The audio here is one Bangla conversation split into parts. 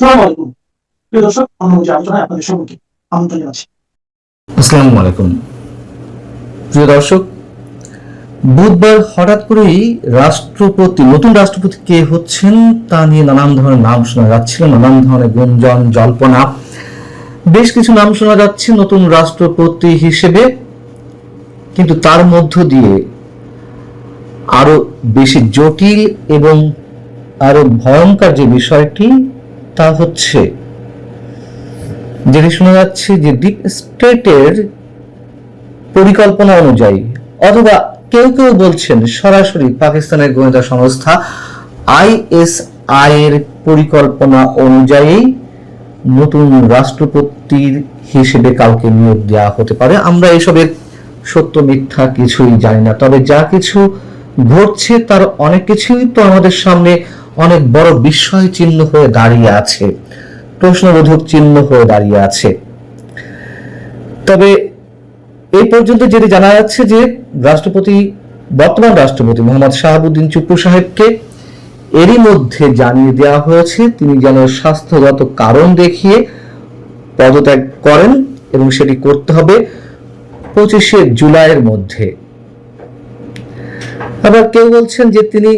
আসসালামু আলাইকুম প্রিয় দর্শক, আমরা যে আলোচনায় আপনাদের সকলকে আমন্ত্রণ জানাচ্ছি। আসসালামু আলাইকুম প্রিয় দর্শক, বুধবার হঠাৎ করেই নতুন রাষ্ট্রপতি কে হচ্ছেন তা নিয়ে নানান ধরনের নাম শোনা যাচ্ছিল, নানান ধরনের গুঞ্জন জল্পনা। বেশ কিছু নাম শোনা যাচ্ছে নতুন রাষ্ট্রপতি হিসেবে, কিন্তু তার মধ্য দিয়ে আরো বেশি জটিল এবং আরো ভয়ঙ্কর যে বিষয়টি তা হচ্ছে যেটি শোনা যাচ্ছে যে ডিপ স্টেটের পরিকল্পনা অনুযায়ী, অথবা কেউ কেউ বলছেন সরাসরি পাকিস্তানের গোয়েন্দা সংস্থা আইএসআই এর পরিকল্পনা অনুযায়ী নতুন রাষ্ট্রপতির হিসেবে কাউকে নিয়োগ দেওয়া হতে পারে। আমরা এসবের সত্য মিথ্যা কিছুই জানি না, তবে যা কিছু ঘটছে তার অনেক কিছুই তো আমাদের সামনে অনেক বড় বিস্ময় চিহ্ন হয়ে দাঁড়িয়ে আছে, প্রশ্নবোধক চিহ্ন হয়ে দাঁড়িয়ে আছে। তবে এই পর্যন্ত যেটি জানা যাচ্ছে যে বর্তমান রাষ্ট্রপতি মোহাম্মদ শাহাবুদ্দিন চুপ্পু সাহেবকে এরই মধ্যে জানিয়ে দেওয়া হয়েছে তিনি যেন স্বাস্থ্যগত কারণ দেখিয়ে পদত্যাগ করেন, এবং সেটি করতে হবে 25শে জুলাইয়ের মধ্যে। আবার কেউ বলছেন যে তিনি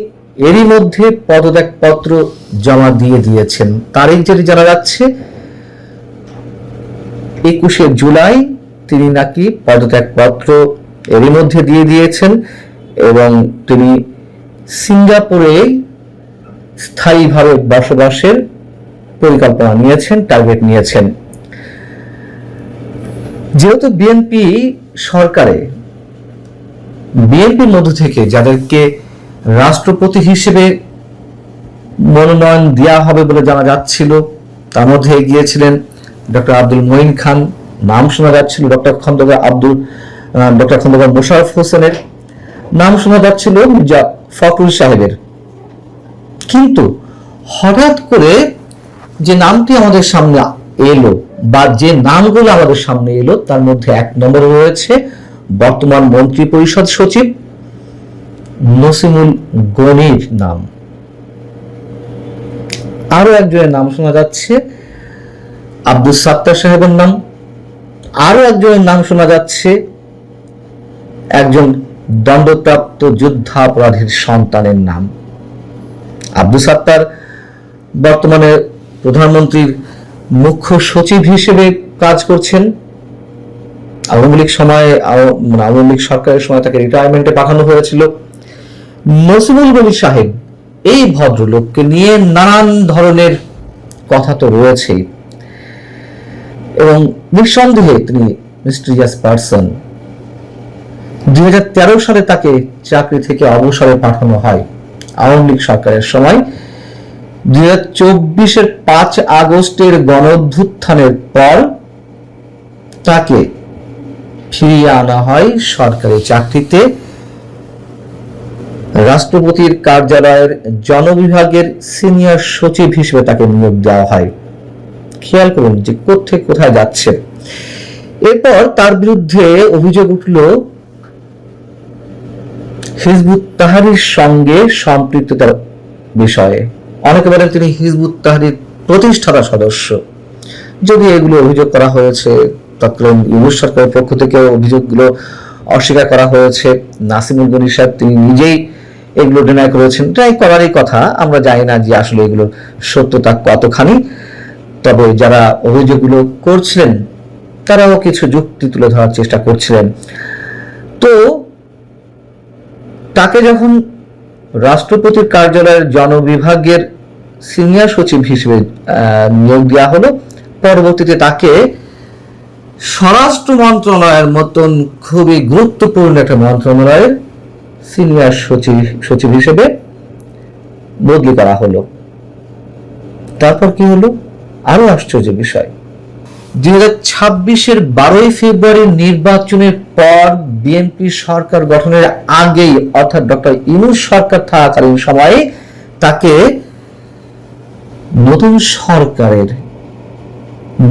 এরই মধ্যে পদত্যাগ পত্র জমা দিয়ে দিয়েছেন। তারিখ যেটি জানা যাচ্ছে 21শে জুলাই তিনি নাকি পদত্যাগ পত্র এরই মধ্যে দিয়ে দিয়েছেন, এবং তিনি সিঙ্গাপুরে স্থায়ীভাবে বসবাসের পরিকল্পনা নিয়েছেন, টার্গেট নিয়েছেন। যেহেতু বিএনপির মধ্য থেকে যাদেরকে রাষ্ট্রপতি হিসেবে মনোনয়ন দেওয়া হবে বলে জানা যাচ্ছিল, তার মধ্যে এগিয়েছিলেন ডক্টর আব্দুল মঈন খান, নাম শোনা যাচ্ছিল ডক্টর খন্দকার মোশাররফ হোসেনের, নাম শোনা যাচ্ছিল মির্জা ফখরুল সাহেবের। কিন্তু হঠাৎ করে যে নামটি আমাদের সামনে এলো, বা যে নামগুলো আমাদের সামনে এলো, তার মধ্যে এক নম্বরে রয়েছে বর্তমান মন্ত্রী পরিষদ সচিব নসিমুল গনির নাম। আরো একজনের নাম শোনা যাচ্ছে আব্দুস সাত্তার সাহেবের নাম। আরো একজনের নাম শোনা যাচ্ছে একজন দণ্ডপ্রাপ্ত যুদ্ধাপরাধীর সন্তানের নাম। আব্দুস সাত্তার বর্তমানে প্রধানমন্ত্রীর মুখ্য সচিব হিসেবে কাজ করছেন। আওয়ামী লীগ সরকারের সময় তাকে রিটায়ারমেন্টে পাঠানো হয়েছিল। নসিমুল গনি সাহেব, এই ভদ্রলোককে নিয়ে নানান ধরনের কথা তো রয়েছেই, এবং নিঃসন্দেহে তিনি মিস্টিরিয়াস পারসন। 2013 সালে তাকে চাকরি থেকে অবসরে পাঠানো হয় আওয়ামী লীগ সরকারের সময়। 2024-এর 5 আগস্টের গণঅভ্যুত্থানের পর তাকে ফিরিয়ে আনা হয় সরকারি চাকরিতে। রাষ্ট্রপতির কার্যালয়ের জনবিভাগের সিনিয়র সচিব হিসেবে তাকে নিয়োগ দেওয়া হয়। খেয়াল করুন যে কোথায় যাচ্ছে। এরপর তার বিরুদ্ধে অভিযোগ উঠল হিজবুত তাহরীরের সঙ্গে সম্পৃক্ততার বিষয়ে। অনেকে বলেন তিনি হিজবুত তাহরীর প্রতিষ্ঠাতা সদস্য। যদি এগুলো অভিযোগ করা হয়েছে, তৎকালীন ইউনূস সরকারের পক্ষ থেকে অভিযোগগুলো অস্বীকার করা হয়েছে। নাসিমুল গনি সাহেব তিনি নিজেই এগুলো ডিনাই করেছেন। ট্রাই করারই কথা, আমরা জানি না যে আসলে এগুলোর সত্যতা কতখানি। তবে যারা অভিযোগগুলো করছিলেন তারাও কিছু যুক্তি তুলে ধরার চেষ্টা করছিলেন। তো তাকে যখন রাষ্ট্রপতির কার্যালয়ের জনবিভাগের সিনিয়র সচিব হিসেবে নিয়োগ দেওয়া হলো, পরবর্তীতে তাকে স্বরাষ্ট্র মন্ত্রণালয়ের মতন খুবই গুরুত্বপূর্ণ একটা মন্ত্রণালয়ের সিনিয়র সচিব হিসেবে বদলি করা হলো। তারপর কি হলো, আরো আশ্চর্য বিষয়, 2026-এর 12 ফেব্রুয়ারি নির্বাচনের পর বিএনপি সরকার গঠনের আগেই, অর্থাৎ ডক্টর ইউনূস সরকার থাকাকালীন সময়ে তাকে নতুন সরকারের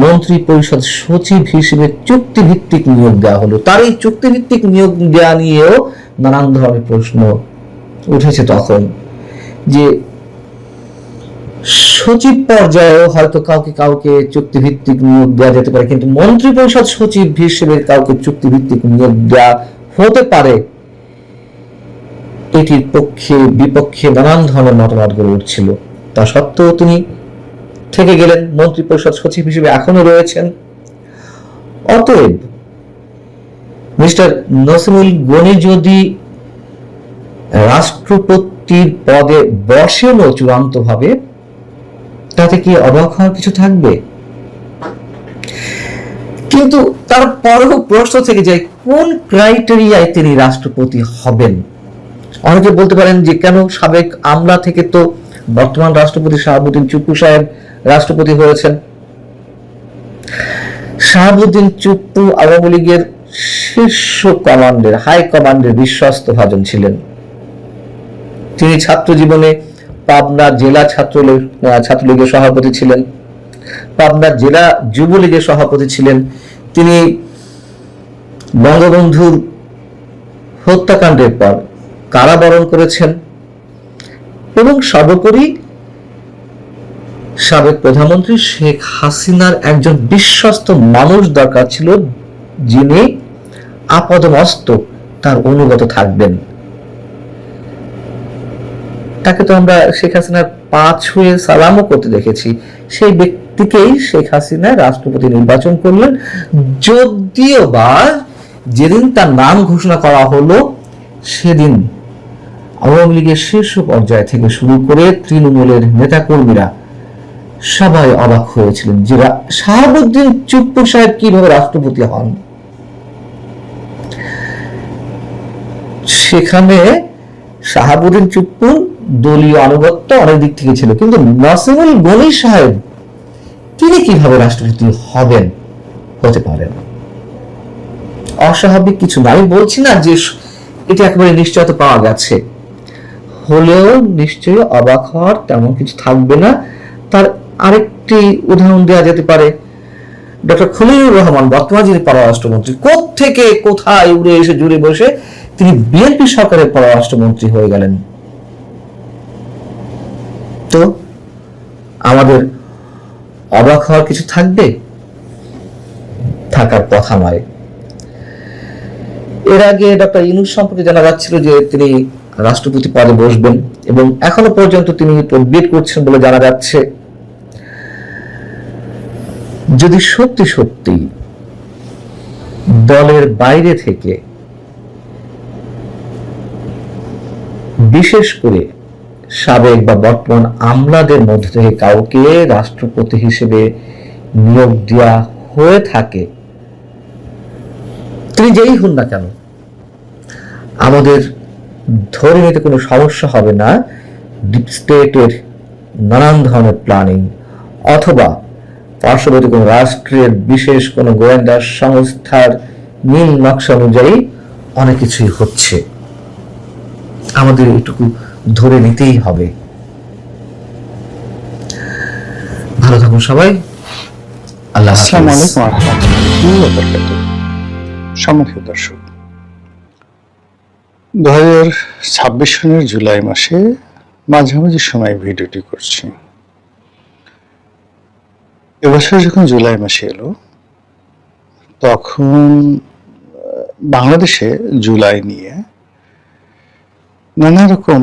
মন্ত্রী পরিষদ সচিব হিসেবে চুক্তিভিত্তিক নিয়োগ দেওয়া হলো। তার এই চুক্তিভিত্তিক নিয়োগ দেওয়া নিয়েও নানান ধরনের প্রশ্ন উঠেছে তখন, যে সচিব পর্যায়েও হয়তো কাউকে কাউকে চুক্তিভিত্তিক নিয়োগ দেওয়া যেতে পারে, কিন্তু মন্ত্রী পরিষদ সচিব হিসেবে কাউকে চুক্তিভিত্তিক নিয়োগ দেওয়া হতে পারে, এটির পক্ষে বিপক্ষে নানান ধরনের মতামত গড়ে উঠছিল। তা সত্ত্বেও তিনি থেকে গেলেন, মন্ত্রী পরিষদ সচিব হিসেবে এখনো রয়েছেন। অতএব মিস্টার নসিমুল গনি যদি রাষ্ট্রপতির পদে বসেনও চূড়ান্ত ভাবে, তাতে কি অবাক হওয়ার কিছু থাকবে? কিন্তু তারপরেও প্রশ্ন থেকে যায়, কোন ক্রাইটেরিয়ায় তিনি রাষ্ট্রপতি হবেন? অনেকে বলতে পারেন যে কেন সাবেক আমলা থেকে তো বর্তমান রাষ্ট্রপতি শাহাবুদ্দিন চুপ্পু সাহেব রাষ্ট্রপতি হয়েছেন। শাহাবুদ্দিন চুপ্পু আওয়ামী লীগের শীর্ষ কমান্ডের, হাই কমান্ডের বিশ্বস্ত ভাজন ছিলেন। তিনি ছাত্র জীবনে পাবনা জেলা ছাত্রলীগের সভাপতি ছিলেন, পাবনা জেলা যুবলীগের সভাপতি ছিলেন। তিনি বঙ্গবন্ধুর হত্যাকাণ্ডের পর কারাবরণ করেছেন এবং সর্বোপরি সাবেক প্রধানমন্ত্রী শেখ হাসিনার একজন বিশ্বস্ত মানুষ দরকার ছিল, যিনি আপাদমস্তক তার অনুগত থাকবেন। তাকে তো আমরা শেখ হাসিনার পা ছুঁয়ে সালামও করতে দেখেছি। সেই ব্যক্তিকেই শেখ হাসিনা রাষ্ট্রপতি নির্বাচন করলেন, যদিও বা যেদিন তার নাম ঘোষণা করা হলো সেদিন আওয়ামী লীগের শীর্ষ পর্যায় থেকে শুরু করে তৃণমূলের নেতাকর্মীরা সবাই অবাক হয়েছিলেন যে শাহাবুদ্দিন চুপ্পু সাহেব কিভাবে রাষ্ট্রপতি হন। সেখানে শাহাবুদ্দিন চুপ্পুর দলীয় আনুগত্য অনেক দিক থেকে ছিল, কিন্তু নসিমুল গনি সাহেব তিনি কিভাবে রাষ্ট্রপতি হবেন, হতে পারেন? অস্বাভাবিক কিছু না, আমি বলছি না যে এটা একেবারে নিশ্চয়তা পাওয়া গেছে, হলেও নিশ্চয়ই অবাক হওয়ার তেমন কিছু থাকবে না। তার আরেকটি উদাহরণ দেওয়া যেতে পারে, ডক্টর খলিলুর রহমান বর্তমান যিনি পররাষ্ট্রমন্ত্রী, কোত্থেকে কোথায় উড়ে এসে জুড়ে বসে তিনি বিএনপি সরকারের পররাষ্ট্রমন্ত্রী হয়ে গেলেন। তো আমাদের অবাক হওয়ার কিছু থাকবে? থাকার কথা নয়। এর আগে ডক্টর ইউনূস সম্পর্কে জানা যাচ্ছিল যে তিনি রাষ্ট্রপতি পদে বসবেন এবং এখনো পর্যন্ত তিনি তদবির করছেন বলে জানা যাচ্ছে। যদি সত্যি সত্যি দলের বাইরে থেকে, বিশেষ করে সাবেক বা বর্তমান আমলাদের মধ্য থেকে কাউকে রাষ্ট্রপতি হিসেবে নিয়োগ দেওয়া হয়ে থাকে, তিনি যেই হন না কেন, আমাদের ধরে নিতে কোনো সমস্যা হবে না ডিপ স্টেটের নানান ধরনের প্ল্যানিং অথবা পার্শ্ববর্তী কোনো রাষ্ট্রের বিশেষ কোনো গোয়েন্দা সংস্থার নীল নকশা অনুযায়ী অনেক কিছুই হচ্ছে। আমাদের এটুকু ধরে নিতেই হবে। ভালো থাকুন সবাই। আল্লাহ হাফেজ। আসসালামু আলাইকুম ওয়া রাহমাতুল্লাহি ওয়া বারাকাতুহু। সম্মানিত দর্শক, 2026 সনের জুলাই মাসে মাঝামাঝি সময় ভিডিওটি করছি। এবছর যখন জুলাই মাসে এলো, তখন বাংলাদেশে জুলাই নিয়ে নানা রকম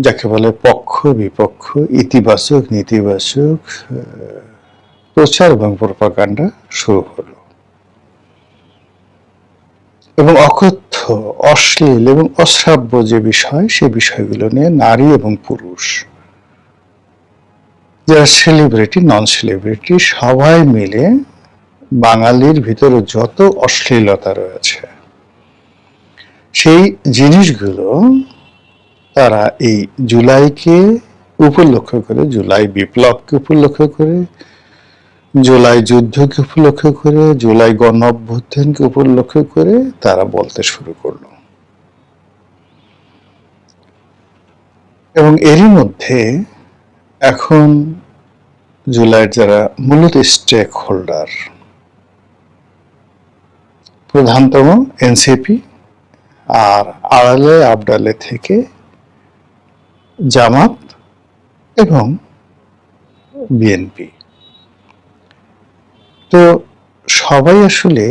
যাকে বলে পক্ষ বিপক্ষ, ইতিবাচক নেতিবাচক প্রচার এবং প্রপাগান্ডা শুরু হলো এবং অকথ্য, অশ্লীল এবং অশ্রাব্য যে বিষয়, সে বিষয়গুলো নিয়ে নারী এবং পুরুষ, যারা সেলিব্রিটি নন সেলিব্রিটি, সবাই মিলে বাঙালির ভিতরে যত অশ্লীলতা রয়েছে সেই জিনিসগুলো তারা এই জুলাইকে উপলক্ষ করে, জুলাই বিপ্লবকে উপলক্ষ করে, জুলাই যুদ্ধকে উপলক্ষ করে, জুলাই গণ অভ্যুত্থানকে উপলক্ষ করে তারা বলতে শুরু করলো। এবং এরই মধ্যে এখন জুলাইয়ের যারা মূলত স্টেক হোল্ডার, প্রধানতম এনসিপি, আর আড়ালে আবডালে থেকে জামাত এবং বিএনপি। তো সবাই আসলে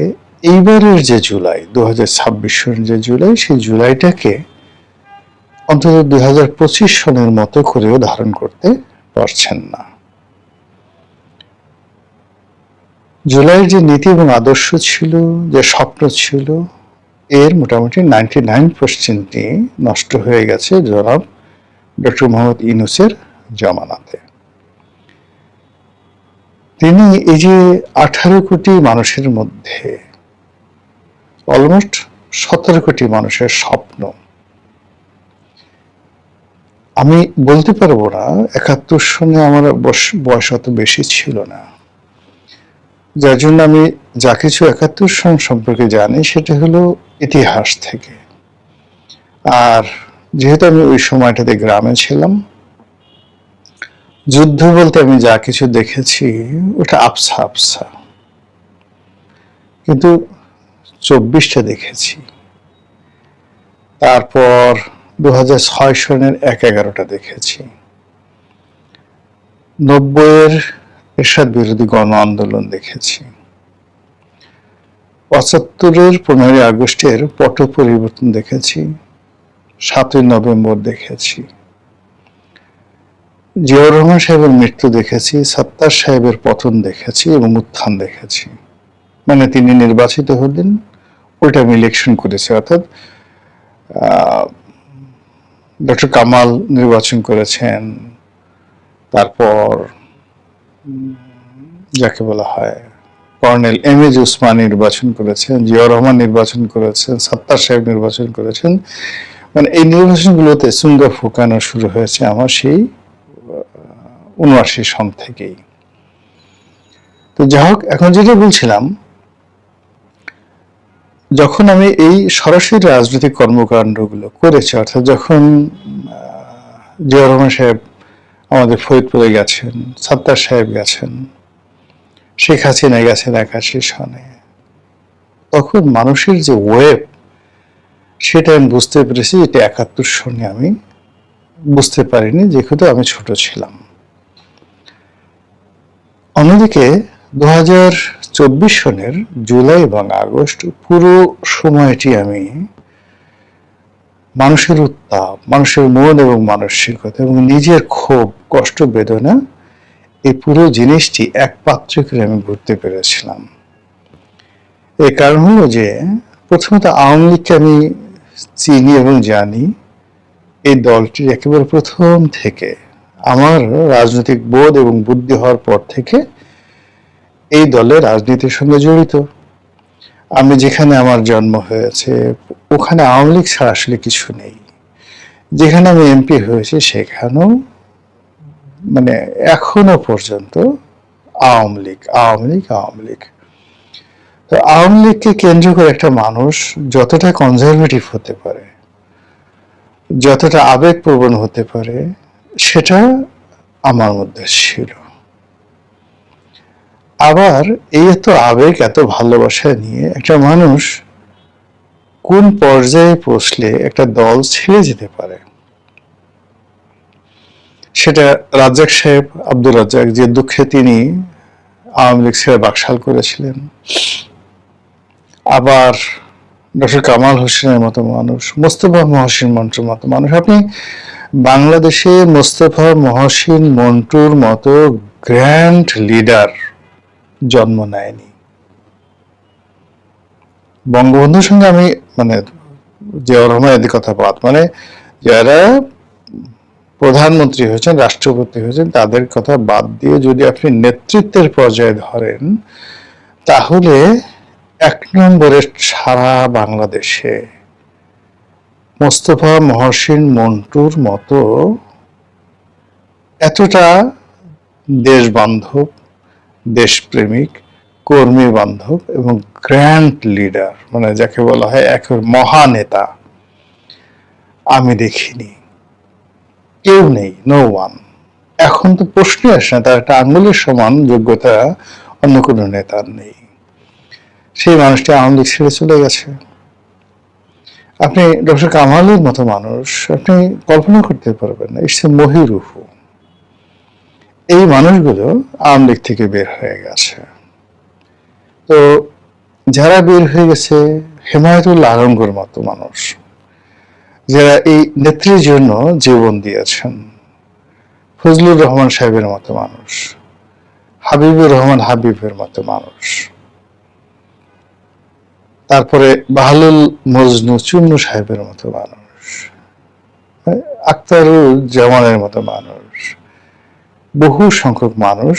এইবারের যে জুলাই 2026 সনের যে জুলাই, সেই জুলাইটাকে অন্তত 2025 সনের মতো করেও ধারণ করতে পারছেন না। জুলাইয়ের যে নীতি এবং আদর্শ ছিল, যে স্বপ্ন ছিল, এর মোটামুটি 99% নষ্ট হয়ে গেছে জনাব ডক্টর মোহাম্মদ ইউনূসের জামানাতে। তিনি এই যে 18 কোটি মানুষের মধ্যে অলমোস্ট 17 কোটি মানুষের স্বপ্ন, আমি বলতে পারবো না 71 সনে আমার বয়স অত বেশি ছিল না, যার জন্য আমি যা কিছু 71 সন সম্পর্কে জানি সেটা হলো ইতিহাস থেকে। আর যেহেতু আমি ওই সময়টাতে গ্রামে ছিলাম, যুদ্ধ বলতে আমি যা কিছু দেখেছি ওটা আবছা আবছা, কিন্তু 24টা দেখেছি। তারপর 2006 সনের 1/11টা দেখেছি, 90-এর এরশাদ বিরোধী গণ আন্দোলন দেখেছি, 75-এর 15ই আগস্টের পট পরিবর্তন দেখেছি, 7ই নভেম্বর দেখেছি, জিয়াউর রহমান সাহেবের মৃত্যু দেখেছি, সত্তার সাহেবের পতন দেখেছি এবং উত্থান দেখেছি। মানে তিনি নির্বাচিত হলেন, ওইটা আমি ইলেকশন করেছি, অর্থাৎ ডক্টর কামাল নির্বাচন করেছেন, তারপর যাকে বলা হয় কর্নেল এম এ উসমান নির্বাচন করেছেন, জিয়াউর রহমান নির্বাচন করেছেন, সত্তার সাহেব নির্বাচন করেছেন। মানে এই নির্বাচনগুলোতে চুঙ্গা ফুকানো শুরু হয়েছে আমার সেই 79 সন থেকেই। তো যাই হোক, এখন যেটা বলছিলাম, যখন আমি এই সরাসরি রাজনৈতিক কর্মকাণ্ডগুলো করেছি, অর্থাৎ যখন জিয়াউর রহমান সাহেব আমাদের ফরিদপুরে গেছেন, সত্তার সাহেব গেছেন, শেখ হাসিনা গেছেন 81 সনে, তখন মানুষের যে ওয়েব, সেটা আমি বুঝতে পেরেছি। এটা 71 সনে আমি বুঝতে পারিনি, যেহেতু আমি ছোট ছিলাম। অন্যদিকে 2024 সনের জুলাই এবং আগস্ট পুরো সময়টি আমি মানুষের উত্তাপ, মানুষের মন এবং মানসিকতা এবং নিজের ক্ষোভ, কষ্ট, বেদনা, এই পুরো জিনিসটি এক পাত্রে করে আমি ঘুরতে পেরেছিলাম। এর কারণ হলো যে প্রথমত আওয়ামী লীগকে আমি চিনি এবং জানি। এই দলটি একেবারে প্রথম থেকে, আমার রাজনৈতিক বোধ এবং বুদ্ধি হওয়ার পর থেকে এই দলের রাজনীতির সঙ্গে জড়িত। আমি যেখানে আমার জন্ম হয়েছে ওখানে আওয়ামী লীগ ছাড়া আসলে কিছু নেই। যেখানে আমি এমপি হয়েছি সেখানেও মানে এখনো পর্যন্ত আওয়ামী লীগ আওয়ামী লীগ আওয়ামী লীগ। তো আওয়ামী লীগকে কেন্দ্র করে একটা মানুষ যতটা কনজারভেটিভ হতে পারে, যতটা আবেগপ্রবণ হতে পারে, সেটা আমার মধ্যে ছিল। আবার এই এত আবেগ, এত ভালোবাসা নিয়ে একটা মানুষ কোন পর্যায়ে পৌঁছলে একটা দল ছেড়ে যেতে পারে, সেটা রাজ্জাক সাহেব, আব্দুর রাজ্জাক, যে দুঃখে তিনি আওয়ামী লীগ ছেড়ে বাকশাল করেছিলেন, আবার ডক্টর কামাল হোসেনের মতো মানুষ, মোস্তফা মহসিন মন্টুর মতো মানুষ। আপনি বাংলাদেশে মোস্তফা মহসিন মন্টুর মতো গ্র্যান্ড লিডার জন্ম নেয়নি। বঙ্গবন্ধুর সঙ্গে আমি মানে জিয়াউর রহমান এদের কথা বাদ, মানে যারা প্রধানমন্ত্রী হয়েছেন, রাষ্ট্রপতি হয়েছেন, তাদের কথা বাদ দিয়ে যদি আপনি নেতৃত্বের পর্যায়ে ধরেন, তাহলে 1 নম্বরে সারা বাংলাদেশে মোস্তফা মহসিন মন্টুর মতো এতটা দেশ বান্ধব, দেশপ্রেমিক, কর্মী বান্ধব এবং গ্র্যান্ড লিডার, মানে যাকে বলা হয় একেবারে মহানেতা, আমি দেখিনি। কেউ নেই, নো ওয়ান। এখন তো প্রশ্নই আসে না, তার একটা আঙ্গুলের সমান যোগ্যতা অন্য কোনো নেতার নেই। সেই মানুষটি আওয়ামী লীগ ছেড়ে চলে গেছে। আপনি ডক্টর কামালের মতো মানুষ আপনি কল্পনা করতে পারবেন না, ইটস এ মহিরুহু। এই মানুষগুলো আওয়ামী লীগ থেকে বের হয়ে গেছে। তো যারা বের হয়ে গেছে, হেমায়েতুল্লাহ আলমগীর মতো মানুষ যারা এই নেত্রীর জন্য জীবন দিয়েছেন, ফজলুর রহমান সাহেবের মতো মানুষ, হাবিবুর রহমান হাবিবের মতো মানুষ, তারপরে বাহলুল মজনু চুন্নু সাহেবের মতো মানুষ, আক্তারুল জামানের মতো মানুষ, বহু সংখ্যক মানুষ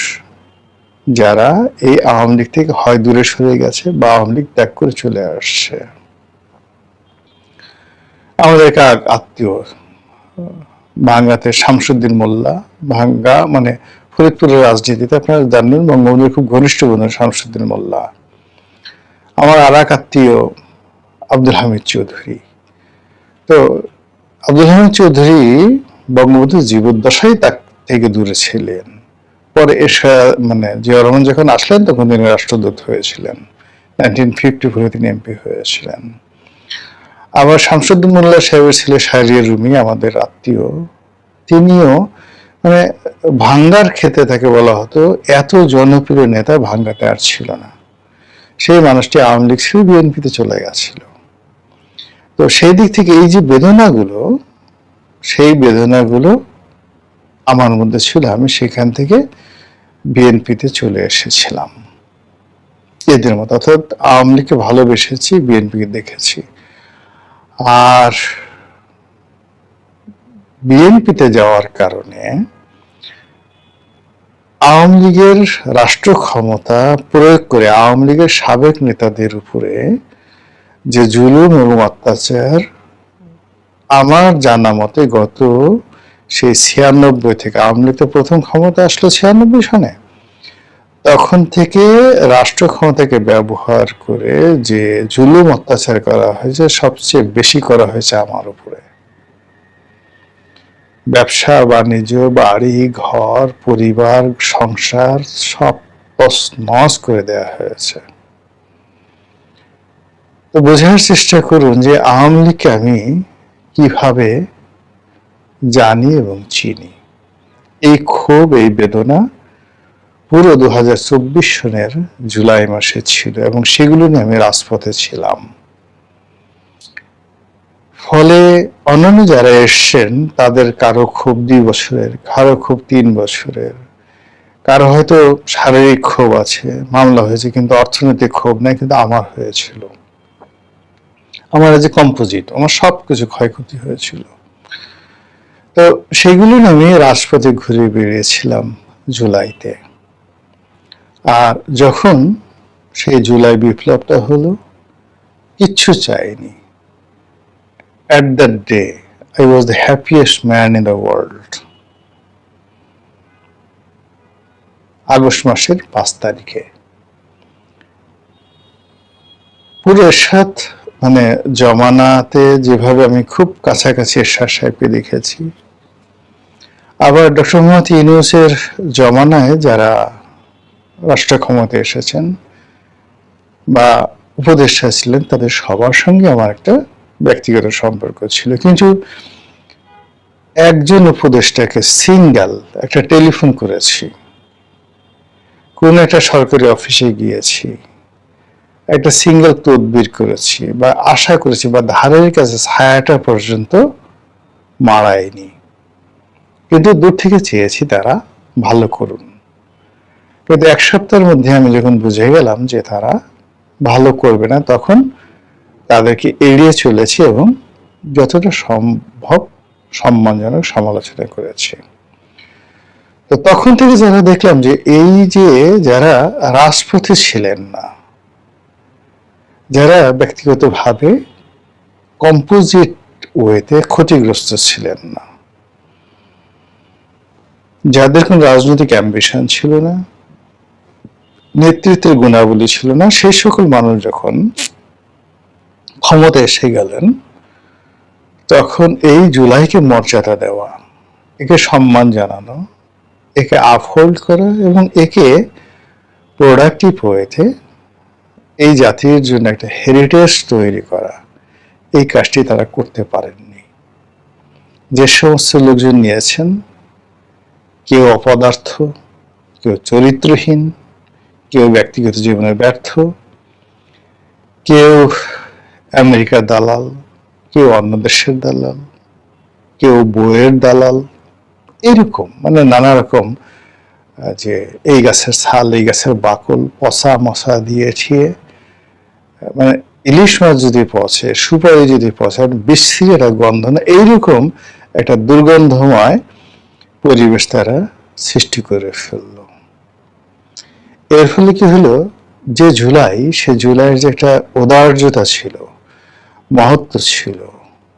যারা এই আওয়ামী লীগ থেকে হয় দূরে সরে গেছে বা আওয়ামী লীগ ত্যাগ করে চলে আসছে। আমাদের এক আত্মীয় ভাঙ্গাতে শামসুদ্দিন মোল্লা, ভাঙ্গা মানে ফরিদপুরের রাজনীতিতে আপনারা জানবেন বঙ্গবন্ধুর খুব ঘনিষ্ঠ বন্ধু শামসুদ্দিন মোল্লা। আমার আর এক আত্মীয় আব্দুল হামিদ চৌধুরী। তো আব্দুল হামিদ চৌধুরী বঙ্গবন্ধুর জীবদ্দশায় তার থেকে দূরে ছিলেন। পরে মানে জিয়াউর রহমান যখন আসলেন তখন তিনি রাষ্ট্রদূত হয়েছিলেন, 1954 তিনি এমপি হয়েছিলেন। আবার শামসুদ্দিন মোল্লা সাহেবের ছেলে শাহরিয়ার রুমি আমাদের আত্মীয়, তিনিও মানে ভাঙ্গার ক্ষেত্রে তাকে বলা হতো এত জনপ্রিয় নেতা ভাঙ্গাতে আর ছিল না। সেই মানুষটি আওয়ামী লীগ ছিল, বিএনপিতে চলে গেছিল। তো সেই দিক থেকে এই যে বেদনাগুলো, সেই বেদনাগুলো আমার মধ্যে ছিল। আমি সেখান থেকে বিএনপিতে চলে এসেছিলাম এদের মতো, অর্থাৎ আওয়ামী লীগকে ভালোবেসেছি, বিএনপিকে দেখেছি। আর বিএনপিতে যাওয়ার কারণে আওয়ামী লীগের রাষ্ট্র ক্ষমতা প্রয়োগ করে আওয়ামী লীগের সাবেক নেতাদের উপরে যে জুলুম এবং অত্যাচার, আমার জানা মতে গত সেই 96 থেকে, আওয়ামী লীগ তো প্রথম ক্ষমতা আসলো 96 সনে, তখন থেকে রাষ্ট্র ক্ষমতাকে ব্যবহার করে যে জুলুম অত্যাচার করা হয়েছে সবচেয়ে বেশি করা হয়েছে আমার উপরে। ব্যবসা বাণিজ্য, বাড়ি ঘর, পরিবার, সংসার সব তছনছ করে দেওয়া হয়েছে। তো বোঝার চেষ্টা করুন যে আওয়ামী লীগকে আমি কিভাবে জানি এবং চিনি। এই ক্ষোভ, এই বেদনা পুরো 2024 সনের জুলাই মাসে ছিল এবং সেগুলো নিয়ে আমি রাজপথে ছিলাম। ফলে অন্যান্য যারা এসছেন তাদের কারো ক্ষোভ 2 বছরের, কারো ক্ষোভ 3 বছরের, কারো হয়তো শারীরিক ক্ষোভ আছে, মামলা হয়েছে, কিন্তু অর্থনৈতিক ক্ষোভ নাই, কিন্তু আমার হয়েছিল। আমার যে কম্পোজিট, আমার সবকিছু ক্ষয়ক্ষতি হয়েছিল। তো সেগুলো নিয়ে আমি রাজপথে ঘুরে বেরিয়েছিলাম জুলাইতে। আর যখন সেই জুলাই বিপ্লবটা হলো, কিচ্ছু চাইনি। At that day, I was the happiest man in the world. August মাসের 5 তারিখে পুরো এরশাদ মানে জমানাতে যেভাবে আমি খুব কাছাকাছি এরশাদ সাহেবকে দেখেছি, আবার ডক্টর মোহাম্মদ ইউনূসের জমানায় যারা রাষ্ট্র ক্ষমতায় এসেছেন বা উপদেষ্টা ছিলেন, তাদের সবার সঙ্গে আমার একটা ব্যক্তিগত সম্পর্ক ছিল। কিন্তু একজন উপদেষ্টাকে সিঙ্গেল একটা টেলিফোন করেছি, কোন একটা সরকারি অফিসে গিয়েছি, একটা সিঙ্গেল তদবির করেছি বা আশা করেছি বা ধারের কাছে ছায়াটা পর্যন্ত মারায়নি। কিন্তু দূর থেকে চেয়েছি তারা ভালো করুন। কিন্তু 1 সপ্তাহের মধ্যে আমি যখন বুঝে গেলাম যে তারা ভালো করবে না, তখন তাদেরকে এড়িয়ে চলেছি এবং যতটা সম্ভব সম্মানজনক সমালোচনা করেছি। তো তখন থেকে যারা দেখলাম যে এই যে যারা রাজপথে ছিলেন না, যারা ব্যক্তিগতভাবে কম্পোজিট ওয়েতে ক্ষতিগ্রস্ত ছিলেন না, যাদের কোনো রাজনৈতিক অ্যাম্বিশন ছিল না, নেতৃত্বের গুণাবলী ছিল না, সেই সকল মানুষ যখন ক্ষমতা এসে গেলেন, তখন এই জুলাইকে মর্যাদা দেওয়া, একে সম্মান জানানো, একে আপহোল্ড করা এবং একে প্রোডাক্টিভ ওয়েতে এই জাতির জন্য একটা হেরিটেজ তৈরি করা, এই কাজটি তারা করতে পারেননি। যে সমস্ত লোকজন নিয়েছেন, কেউ অপদার্থ, কেউ চরিত্রহীন, কেউ ব্যক্তিগত জীবনে ব্যর্থ, কেউ আমেরিকার দালাল, কেউ অন্য দেশের দালাল, কেউ বইয়ের দালাল, এরকম মানে নানা রকম যে এই গাছের ছাল, এই গাছের বাকল পচা মশা দিয়েছিয়ে, মানে ইলিশ মাছ যদি পচে, সুপারি যদি পচে, বিশ্রী একটা গন্ধ, না এইরকম একটা দুর্গন্ধময় পরিবেশ তারা সৃষ্টি করে ফেলল। এর ফলে কি হলো, যে জুলাই, সে জুলাইয়ের যে একটা ঔদার্যতা ছিল, মহত্ব ছিল,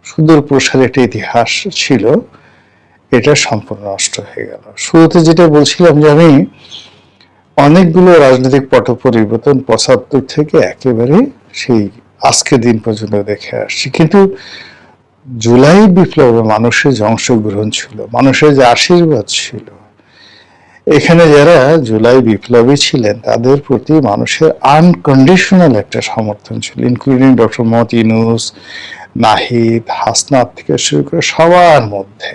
সুদূর প্রসারী একটা ইতিহাস ছিল, এটা সম্পূর্ণ নষ্ট হয়ে গেল। শুরুতে যেটা বলছিলাম যে আমি অনেকগুলো রাজনৈতিক পট পরিবর্তন ৭৫ থেকে একেবারে সেই আজকের দিন পর্যন্ত দেখে আসছি, কিন্তু জুলাই বিপ্লবে মানুষের যে অংশগ্রহণ ছিল, মানুষের যে আশীর্বাদ ছিল, এখানে যারা জুলাই বিপ্লবী ছিলেন তাদের প্রতি মানুষের আনকন্ডিশনাল একটা সমর্থন ছিল, ইনক্লুডিং ডক্টর মোহাম্মদ ইউনূস, নাহিদ, হাসনাত থেকে শুরু করে সবার মধ্যে।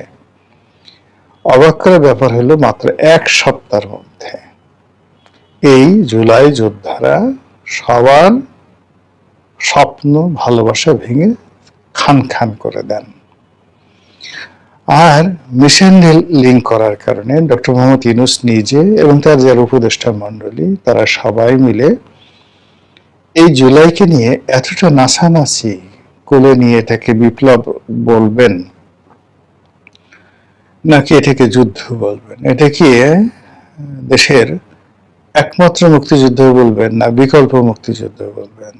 অবাক করার ব্যাপার হলো মাত্র ১ সপ্তাহের মধ্যে এই জুলাই যোদ্ধারা সবার স্বপ্ন, ভালোবাসা ভেঙে খান খান করে দেন। আর মিশন লিঙ্ক করার কারণে ডক্টর মোহাম্মদ ইউনূস নিজে এবং তার যারা উপদেষ্টা মণ্ডলী, তারা সবাই মিলে এই জুলাইকে নিয়ে এতটা নাচানাচি কোলে নিয়ে এটাকে বিপ্লব বলবেন নাকি এটাকে যুদ্ধ বলবেন, এটাকে দেশের একমাত্র মুক্তিযুদ্ধ বলবেন না বিকল্প মুক্তিযুদ্ধ বলবেন।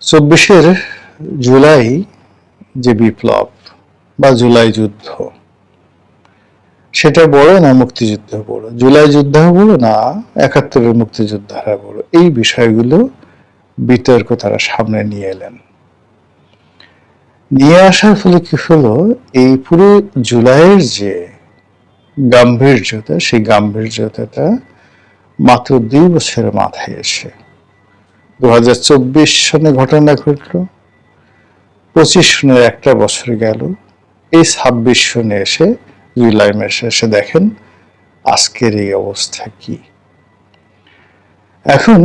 ২৪ জুলাই যে বিপ্লব বা জুলাই যুদ্ধ, সেটা বড় না মুক্তিযুদ্ধ বড়, জুলাই যুদ্ধ বড় না ৭১-এর মুক্তিযোদ্ধারা বড়, এই বিষয়গুলো বিতর্ক তারা সামনে নিয়ে এলেন। নিয়ে আসার ফলে কি হলো, এই পুরো জুলাইয়ের যে গাম্ভীর্যতা, সেই গাম্ভীর্যতাটা মাত্র ২ বছরের মাথায় এসে ২০২৪ সনে ঘটনা ঘটল, ২৫ সনের একটা বছর গেল, এই ২৬ সনে এসে জুলাই মাসে এসে দেখেন আজকের এই অবস্থা কি। এখন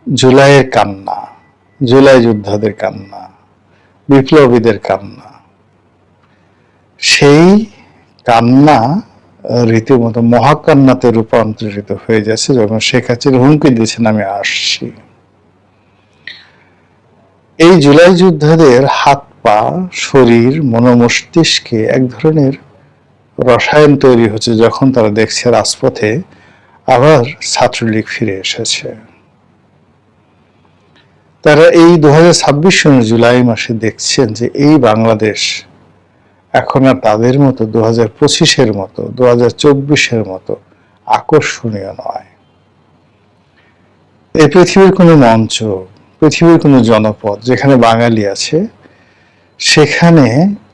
জুলাইয়ের কান্না, জুলাই যোদ্ধাদের কান্না, বিপ্লবীদের কান্না, সেই কান্না রীতিমতো মহাকান্নাতে রূপান্তরিত হয়ে যাচ্ছে যখন শেখ হাসিনা হুমকি দিয়েছেন আমি আসছি। এই জুলাই যোদ্ধাদের হাত পা, শরীর, মনোমস্তিষ্কে এক ধরনের রসায়ন তৈরি হচ্ছে যখন তারা দেখছে রাজপথে আবার ছাত্রলীগ ফিরে এসেছে। তারা এই ২০২৬ সনের জুলাই মাসে দেখছেন যে এই বাংলাদেশ এখন আর তাদের মতো ২০২৫-এর মতো, ২০২৪-এর মতো আকর্ষণীয় নয়। এই পৃথিবীর কোনো মঞ্চ, পৃথিবীর কোনো জনপদ যেখানে বাঙালি আছে, সেখানে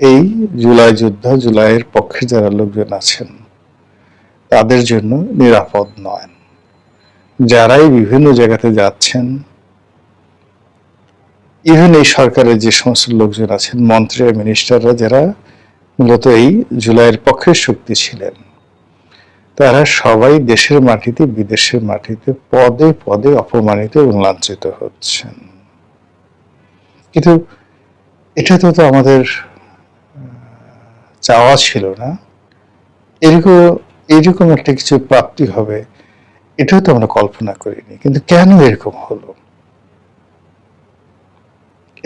এই জুলাই যোদ্ধা, জুলাইয়ের পক্ষে যারা লোকজন আছেন, তাদের জন্য নিরাপদ নয়। যারাই বিভিন্ন জায়গাতে যাচ্ছেন, ইভেন এই সরকারের যে সমস্ত লোকজন আছেন, মন্ত্রী, মিনিস্টাররা, যারা মূলত এই জুলাইয়ের পক্ষের শক্তি ছিলেন, তারা সবাই দেশের মাটিতে, বিদেশের মাটিতে পদে পদে অপমানিত এবং লাঞ্ছিত হচ্ছেন। কিন্তু এটা তো আমাদের চাওয়া ছিল না, এরকম একটা কিছু প্রাপ্তি হবে এটাও তো আমরা কল্পনা করিনি। কিন্তু কেন এরকম হলো?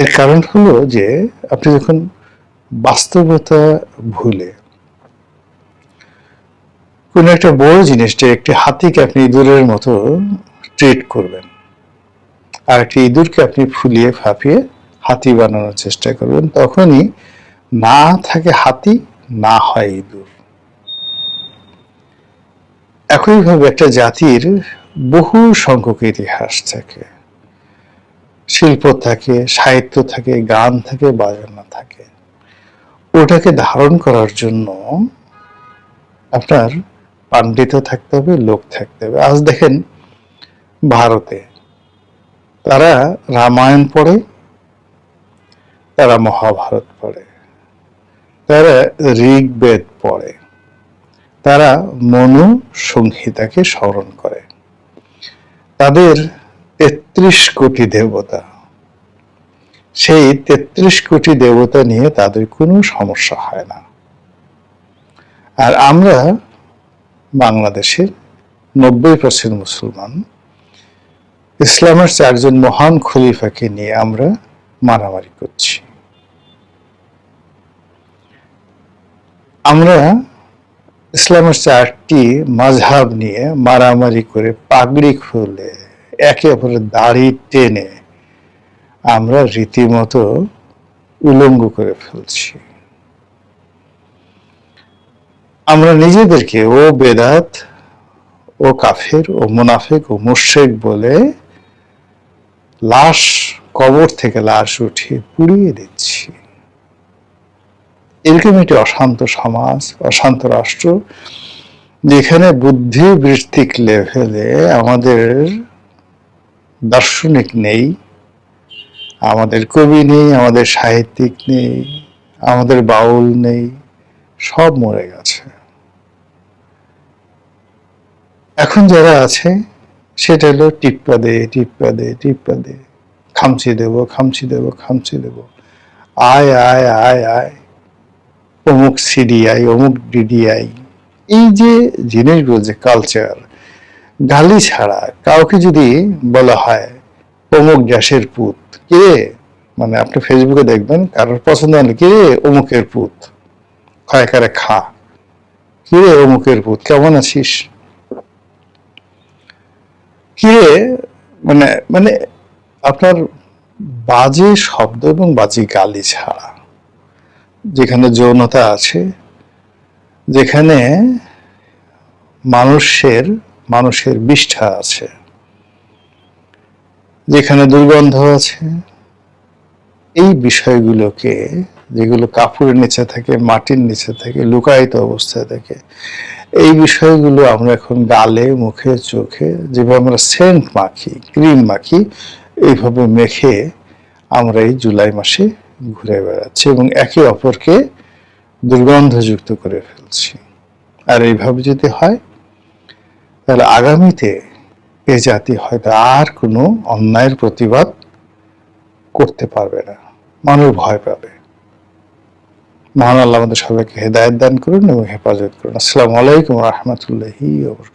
এর কারণ হলো যে আপনি যখন বাস্তবতা ভুলে কোন একটা বড় জিনিসটা, একটি হাতিকে আপনি ইঁদুরের মতো ট্রিট করবেন, আর একটি ইঁদুরকে আপনি ফুলিয়ে ফাঁপিয়ে হাতি বানানোর চেষ্টা করবেন, তখনই না থাকে হাতি, না হয় ইঁদুর। একইভাবে একটা জাতির বহু সংখ্যক ইতিহাস থাকে, শিল্প থাকে, সাহিত্য থাকে, গান থাকে, বাজনা থাকে। ওটাকে ধারণ করার জন্য আপনার পাণ্ডিত্য থাকতে হবে, লোক থাকতে হবে। আজ দেখেন ভারতে তারা রামায়ণ পড়ে, তারা মহাভারত পড়ে, তারা ঋগ্বেদ পড়ে, তারা মনু সংহিতাকে স্মরণ করে। তাদের ৩৩ কোটি দেবতা, সেই ৩৩ কোটি দেবতা নিয়ে তাদের কোনো সমস্যা হয় না। আর আমরা বাংলাদেশের ৯০% মুসলমান, ইসলামের ৪জন মহান খলিফাকে নিয়ে আমরা মারামারি করছি। আমরা ইসলামের ৪টি মাযহাব নিয়ে মারামারি করে, পাগড়ি খুলে, একে অপরের দাড়ি টেনে আমরা রীতিমতো উলঙ্গ করে ফেলছি। আমরা নিজেদেরকে ও বেদাত, ও কাফের, ও মুনাফিক, ও মুশরিক বলে লাশ, কবর থেকে লাশ উঠিয়ে পুড়িয়ে দিচ্ছি। এরকম একটি অশান্ত সমাজ, অশান্ত রাষ্ট্র, যেখানে বুদ্ধিবৃত্তিক লেভেলে আমাদের দার্শনিক নেই, আমাদের কবি নেই, আমাদের সাহিত্যিক নেই, আমাদের বাউল নেই, সব মরে গেছে। এখন যারা আছে সেটা হলো টিপ্পা দে, টিপ্পা দে, টিপ্পা দে, খামচি দেব, খামচি দেব, খামচি দেব, আয় আয় আয় আয়, অমুক সিডিআই, অমুক ডিডিআই, এই যে জিনিসগুলো, যে কালচার, গালি ছাড়া কাউকে যদি বলা হয় অমুক গ্যাসের পুত, কে, মানে আপনি ফেসবুকে দেখবেন কারোর পছন্দ হলে, কে অমুকের পুত, খায় কারে খা, কে অমুকের পুত, কেমন আছিস, কে, মানে মানে আপনার বাজে শব্দ এবং বাজে গালি ছাড়া, যেখানে যৌনতা আছে, যেখানে মানুষের বিষ্ঠা আছে, যেখানে দুর্গন্ধ আছে, এই বিষয়গুলোকে, যেগুলো কাপড়ের নিচে থাকে, মাটির নিচে থাকে, লুকায়িত অবস্থায় থাকে, এই বিষয়গুলো আমরা এখন গালে, মুখে, চোখে, যেভাবে আমরা সেন্ট মাখি, ক্রিম মাখি, এইভাবে মেখে আমরা এই জুলাই মাসে ঘুরে বেড়াচ্ছি এবং একে অপরকে দুর্গন্ধযুক্ত করে ফেলছি। আর এইভাবে যদি হয়, তাহলে আগামীতে এ জাতি হয়তো আর কোনো অন্যায়ের প্রতিবাদ করতে পারবে না, মানুষ ভয় পাবে। মহান আল্লাহ আমাদের সবাইকে হেদায়েত দান করুন এবং হেফাজত করুন। আসসালামু আলাইকুম ওয়া রাহমাতুল্লাহি ওয়া বারাকাতুহু।